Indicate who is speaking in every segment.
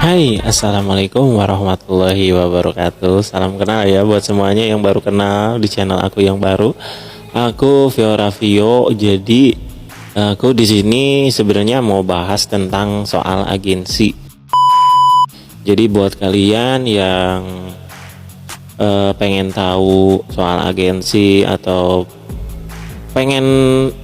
Speaker 1: Hai, assalamualaikum warahmatullahi wabarakatuh. Salam kenal ya buat semuanya yang baru kenal di channel aku yang baru. Aku Vio Ravio. Jadi aku di sini sebenarnya mau bahas tentang soal agensi. Jadi buat kalian yang pengen tahu soal agensi atau pengen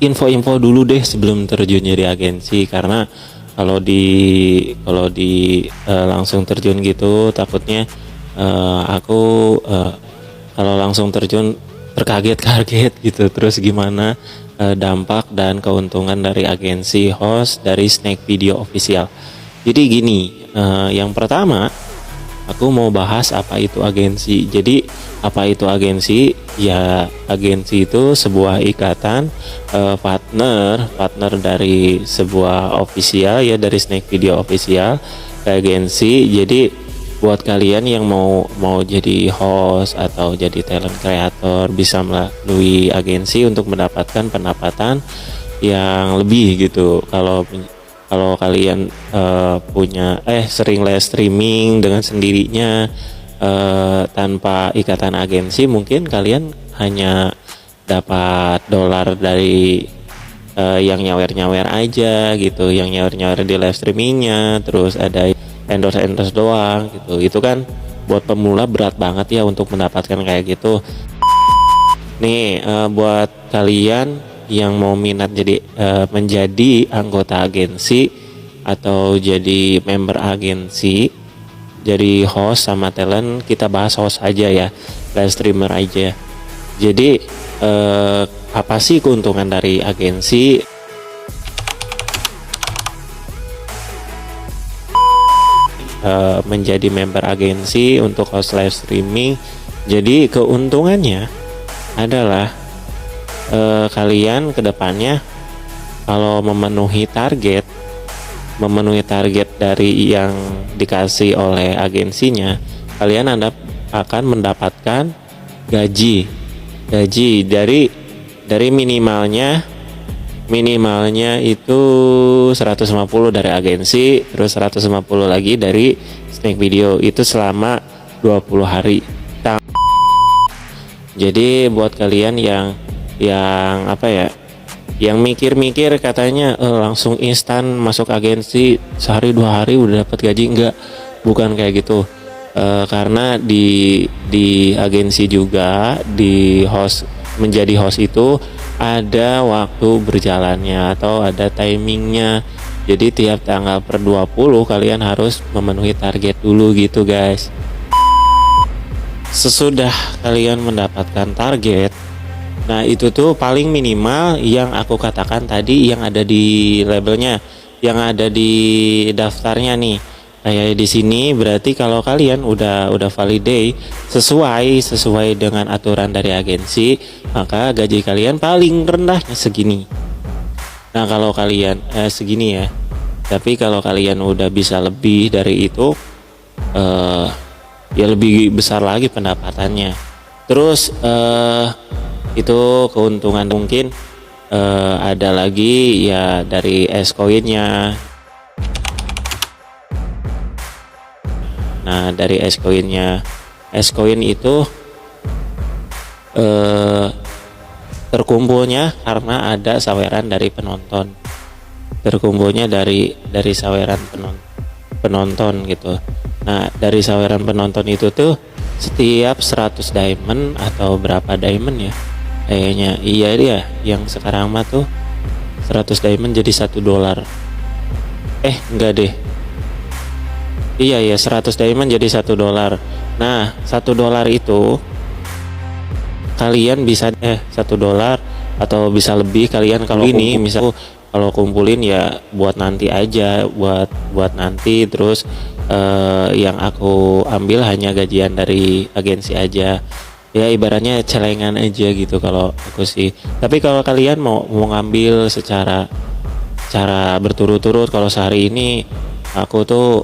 Speaker 1: info-info dulu deh sebelum terjun jadi agensi, karena kalau di langsung terjun gitu takutnya aku kalau langsung terjun terkaget-kaget gitu. Terus gimana dampak dan keuntungan dari agensi host dari Snack Video Official. Jadi gini, yang pertama aku mau bahas apa itu agensi. Jadi apa itu agensi? Ya, agensi itu sebuah ikatan partner dari sebuah official, ya dari Snack Video Official ke agensi. Jadi buat kalian yang mau jadi host atau jadi talent creator bisa melalui agensi untuk mendapatkan pendapatan yang lebih gitu. Kalau kalian punya sering live streaming dengan sendirinya tanpa ikatan agensi, mungkin kalian hanya dapat dolar dari yang nyawer-nyawer aja gitu, yang nyawer-nyawer di live streamingnya, terus ada endorse doang gitu. Itu kan buat pemula berat banget ya untuk mendapatkan kayak gitu. Nih buat kalian yang mau minat jadi menjadi anggota agensi atau jadi member agensi, jadi host sama talent, kita bahas host aja ya, live streamer aja. Jadi apa sih keuntungan dari agensi? Menjadi member agensi untuk host live streaming. Jadi keuntungannya adalah kalian kedepannya kalau memenuhi target dari yang dikasih oleh agensinya, kalian akan mendapatkan gaji dari minimalnya itu 150 dari agensi, terus 150 lagi dari Snack Video, itu selama 20 hari. Jadi buat kalian yang yang mikir-mikir katanya langsung instan masuk agensi sehari 2 hari udah dapat gaji, enggak, bukan kayak gitu. Karena di agensi juga menjadi host itu ada waktu berjalannya atau ada timingnya. Jadi tiap tanggal per 20 kalian harus memenuhi target dulu gitu guys. Sesudah kalian mendapatkan target, nah itu tuh paling minimal yang aku katakan tadi, yang ada di labelnya, yang ada di daftarnya nih. Kayak di sini berarti kalau kalian udah validate sesuai dengan aturan dari agensi, maka gaji kalian paling rendahnya segini. Nah kalau kalian segini ya. Tapi kalau kalian udah bisa lebih dari itu, ya lebih besar lagi pendapatannya. Terus itu keuntungan. Mungkin ada lagi ya dari S-Coin-nya. Nah dari S-Coin itu terkumpulnya karena ada saweran dari penonton, terkumpulnya dari saweran penonton gitu. Nah dari saweran penonton itu tuh setiap 100 diamond atau berapa diamond ya kayaknya, iya dia yang sekarang mah tuh 100 diamond jadi $1. Enggak deh, iya ya 100 diamond jadi $1. Nah $1 itu kalian bisa $1 atau bisa lebih kalian kalau ini misal kalau kumpulin ya buat nanti aja, buat nanti. Terus yang aku ambil hanya gajian dari agensi aja, ya ibaratnya celengan aja gitu kalau aku sih. Tapi kalau kalian mau ngambil secara berturut-turut, kalau sehari ini aku tuh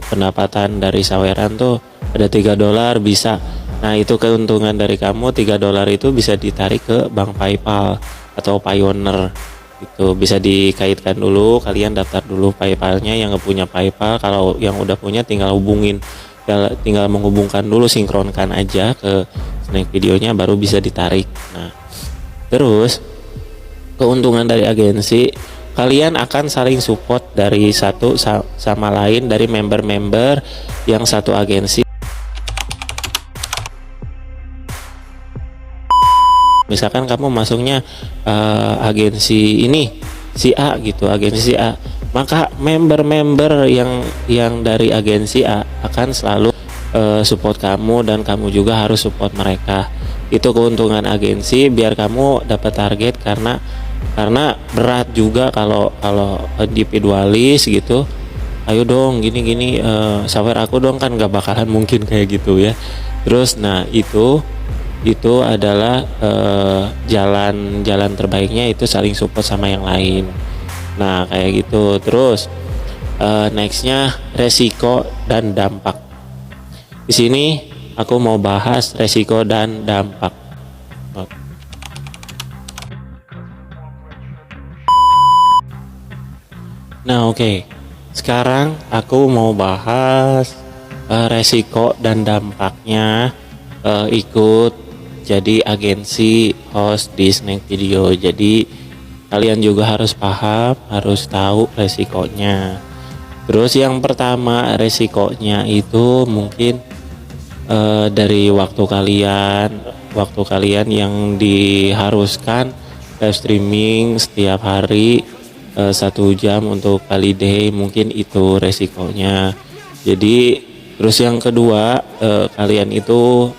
Speaker 1: pendapatan dari saweran tuh ada $3 bisa. Nah itu keuntungan dari kamu, $3 itu bisa ditarik ke bank PayPal atau Payoneer. Itu bisa dikaitkan dulu, kalian daftar dulu PayPal-nya. Yang nggak punya PayPal, kalau yang udah punya tinggal hubungin, tinggal menghubungkan dulu, sinkronkan aja ke Snack videonya, baru bisa ditarik. Nah, terus keuntungan dari agensi, kalian akan saling support dari satu sama lain, dari member-member yang satu agensi. Misalkan kamu masuknya agensi ini si A gitu, agensi si A, maka member-member yang dari agensi A akan selalu support kamu, dan kamu juga harus support mereka. Itu keuntungan agensi, biar kamu dapat target, karena berat juga kalau individualis gitu. Ayo dong gini-gini, sawer aku dong, kan gak bakalan mungkin kayak gitu ya. Terus nah itu adalah jalan terbaiknya, itu saling support sama yang lain. Nah kayak gitu. Terus nextnya resiko dan dampak. Di sini aku mau bahas resiko dan dampak. Nah oke. Sekarang aku mau bahas resiko dan dampaknya ikut jadi agensi host di Snack Video. Jadi kalian juga harus paham, harus tahu resikonya. Terus yang pertama, resikonya itu mungkin dari waktu kalian yang diharuskan live streaming setiap hari 1 jam untuk kali day, mungkin itu resikonya. Jadi terus yang kedua, kalian itu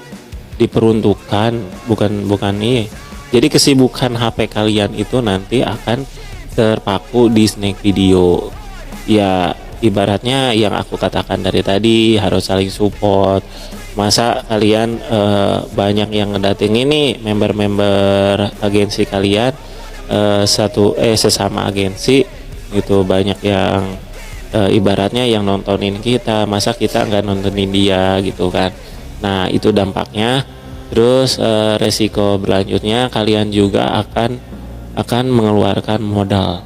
Speaker 1: diperuntukkan bukan nih. Jadi kesibukan HP kalian itu nanti akan terpaku di Snack Video. Ya ibaratnya yang aku katakan dari tadi, harus saling support. Masa kalian banyak yang ngedatengin nih member-member agensi kalian, sesama agensi gitu, banyak yang ibaratnya yang nontonin kita, masa kita nggak nontonin dia gitu kan. Nah itu dampaknya. Terus resiko berlanjutnya, kalian juga akan mengeluarkan modal.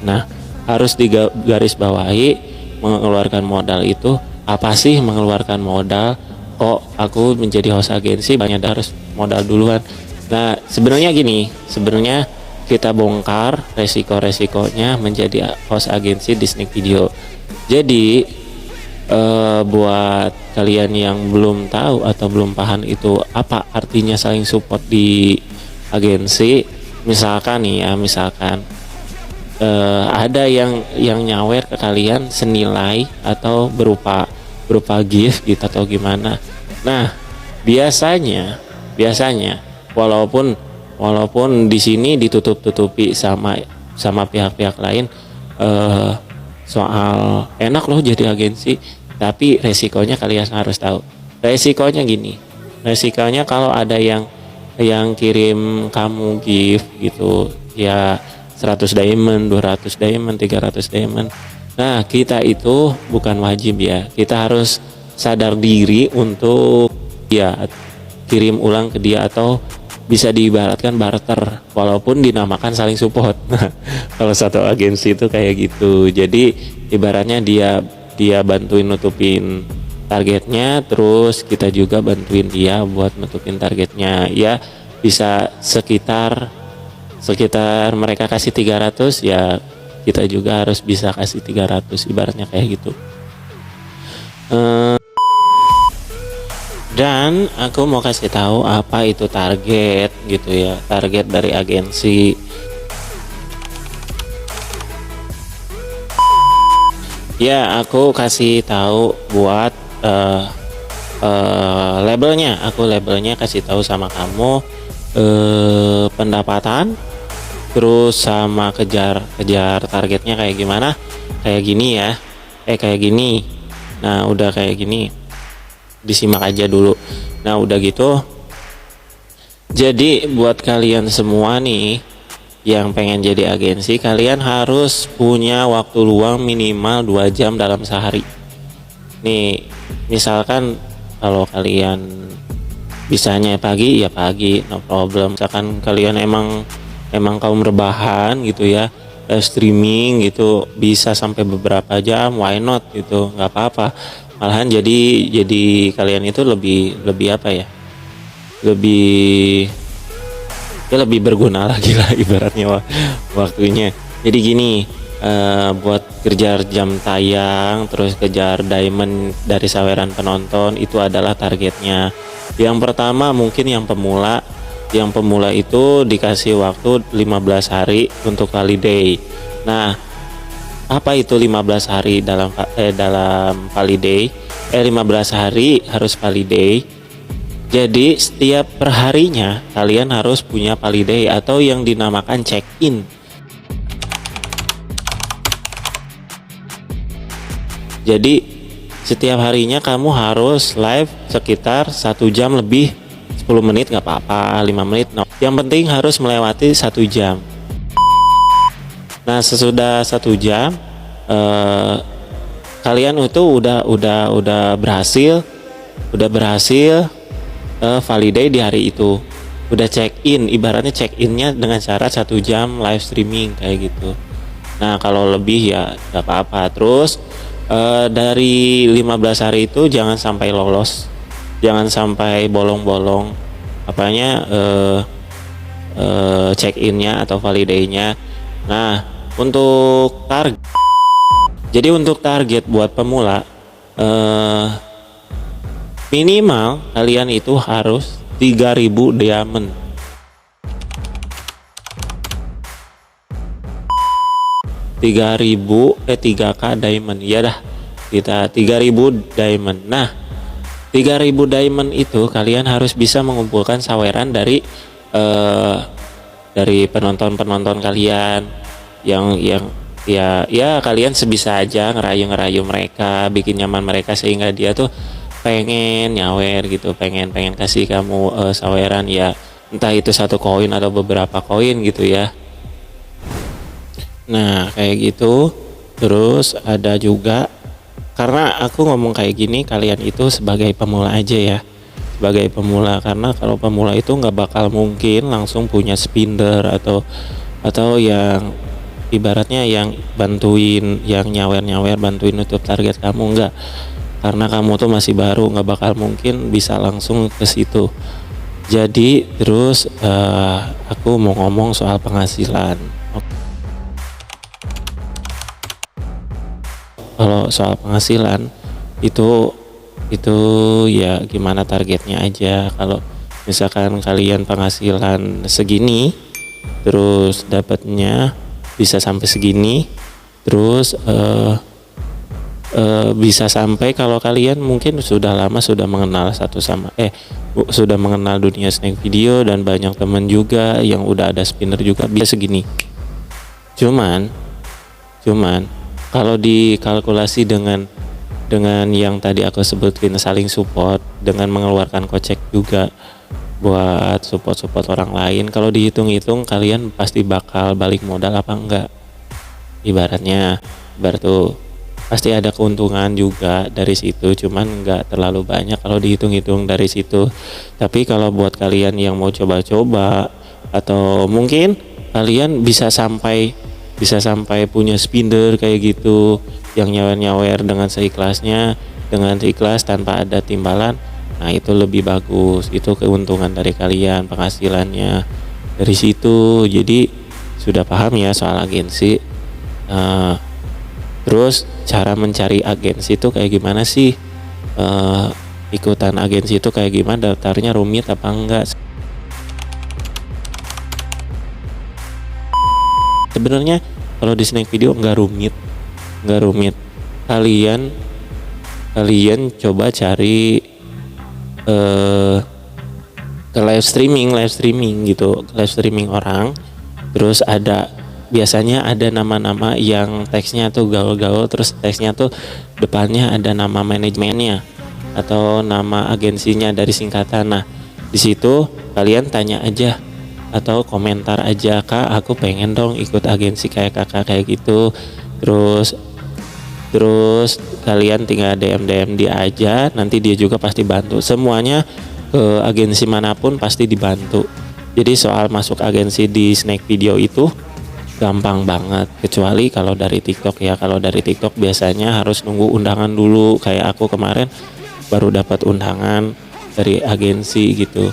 Speaker 1: Nah harus digarisbawahi, mengeluarkan modal itu apa sih? Mengeluarkan modal, kok aku menjadi host agensi banyak harus modal duluan. Nah sebenarnya gini, sebenarnya kita bongkar resiko-resikonya menjadi host agensi di Snack Video. Jadi buat kalian yang belum tahu atau belum paham itu apa artinya saling support di agensi, misalkan nih ya, misalkan ada yang nyawer ke kalian senilai atau berupa gift gitu atau gimana. Nah biasanya walaupun di sini ditutup-tutupi sama pihak-pihak lain, soal enak loh jadi agensi, tapi resikonya kalian harus tahu. Resikonya gini, resikonya kalau ada yang kirim kamu gift gitu ya, 100 diamond, 200 diamond, 300 diamond. Nah kita itu bukan wajib ya, kita harus sadar diri untuk ya kirim ulang ke dia, atau bisa diibaratkan barter, walaupun dinamakan saling support. Nah, kalau satu agensi itu kayak gitu. Jadi ibaratnya dia bantuin nutupin targetnya, terus kita juga bantuin dia buat nutupin targetnya. Ya bisa sekitar mereka kasih 300, ya kita juga harus bisa kasih 300, ibaratnya kayak gitu. Dan aku mau kasih tahu apa itu target gitu ya, target dari agensi. Ya aku kasih tahu buat labelnya, aku labelnya kasih tahu sama kamu, pendapatan, terus sama kejar targetnya kayak gimana, kayak gini ya, kayak gini. Nah udah kayak gini, disimak aja dulu. Nah udah gitu, jadi buat kalian semua nih yang pengen jadi agensi, kalian harus punya waktu luang minimal 2 jam dalam sehari. Nih misalkan kalau kalian Bisanya pagi ya pagi, no problem. Misalkan kalian emang kaum rebahan gitu ya, streaming gitu bisa sampai beberapa jam, why not gitu, nggak apa-apa. Malahan jadi kalian itu lebih lebih apa ya, lebih lebih berguna lagi lah ibaratnya waktunya. Jadi gini, buat kejar jam tayang terus kejar diamond dari saweran penonton itu adalah targetnya. Yang pertama mungkin yang pemula itu dikasih waktu 15 hari untuk holiday. Nah, apa itu 15 hari dalam holiday? 15 hari harus holiday. Jadi setiap perharinya kalian harus punya holiday atau yang dinamakan check-in. Jadi setiap harinya kamu harus live sekitar 1 jam lebih, 10 menit nggak apa-apa, 5 menit no. Yang penting harus melewati 1 jam. Nah sesudah 1 jam kalian itu udah berhasil validate di hari itu, udah check in, ibaratnya check innya dengan cara 1 jam live streaming kayak gitu. Nah kalau lebih ya nggak apa-apa. Terus dari 15 hari itu jangan sampai lolos, jangan sampai bolong-bolong apanya check innya atau validate-nya. Nah untuk target buat pemula minimal kalian itu harus 3000 diamond. 3k diamond ya dah, kita 3000 diamond. Nah 3000 diamond itu kalian harus bisa mengumpulkan saweran dari penonton kalian yang ya kalian sebisa aja ngerayu mereka, bikin nyaman mereka sehingga dia tuh pengen nyawer gitu, pengen kasih kamu saweran ya, entah itu 1 koin atau beberapa koin gitu ya. Nah kayak gitu. Terus ada juga, karena aku ngomong kayak gini kalian itu sebagai pemula aja ya, sebagai pemula, karena kalau pemula itu nggak bakal mungkin langsung punya spinner atau yang ibaratnya yang bantuin, yang nyawer bantuin nutup target kamu, enggak, karena kamu tuh masih baru, nggak bakal mungkin bisa langsung ke situ. Jadi terus aku mau ngomong soal penghasilan. Kalau soal penghasilan itu ya gimana targetnya aja. Kalau misalkan kalian penghasilan segini terus dapatnya bisa sampai segini, terus bisa sampai kalau kalian mungkin sudah lama sudah mengenal sudah mengenal dunia snack video dan banyak temen juga yang udah ada spinner juga, bisa segini. Cuman kalau dikalkulasi dengan yang tadi aku sebutin saling support dengan mengeluarkan kocek juga buat support orang lain, kalau dihitung-hitung kalian pasti bakal balik modal apa enggak, ibaratnya tuh pasti ada keuntungan juga dari situ, cuman enggak terlalu banyak kalau dihitung-hitung dari situ. Tapi kalau buat kalian yang mau coba-coba atau mungkin kalian bisa sampai punya spinner kayak gitu yang nyawer dengan seikhlasnya, dengan ikhlas tanpa ada timbalan, nah itu lebih bagus, itu keuntungan dari kalian, penghasilannya dari situ. Jadi sudah paham ya soal agensi. Terus cara mencari agensi itu kayak gimana sih, ikutan agensi itu kayak gimana, daftarnya rumit apa enggak? Sebenarnya kalau di snack video nggak rumit. Kalian coba cari ke live streaming gitu, live streaming orang. Terus biasanya ada nama-nama yang teksnya tuh gaul-gaul, terus teksnya tuh depannya ada nama manajemennya atau nama agensinya dari singkatan. Nah di situ kalian tanya aja atau komentar aja, kak aku pengen dong ikut agensi kayak kakak kayak gitu. Terus kalian tinggal DM dia aja, nanti dia juga pasti bantu. Semuanya ke agensi manapun pasti dibantu. Jadi soal masuk agensi di Snack Video itu gampang banget, kecuali kalau dari TikTok ya. Kalau dari TikTok biasanya harus nunggu undangan dulu, kayak aku kemarin baru dapat undangan dari agensi gitu.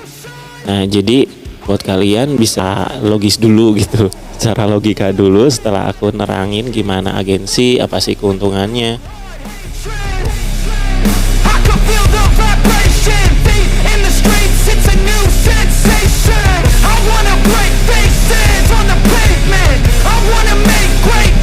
Speaker 1: Nah, jadi buat kalian bisa logis dulu gitu, secara logika dulu setelah aku nerangin gimana agensi, apa sih keuntungannya.
Speaker 2: I can feel the vibration, feet in the streets, it's a new sensation. I wanna break faces on the pavement, I wanna make great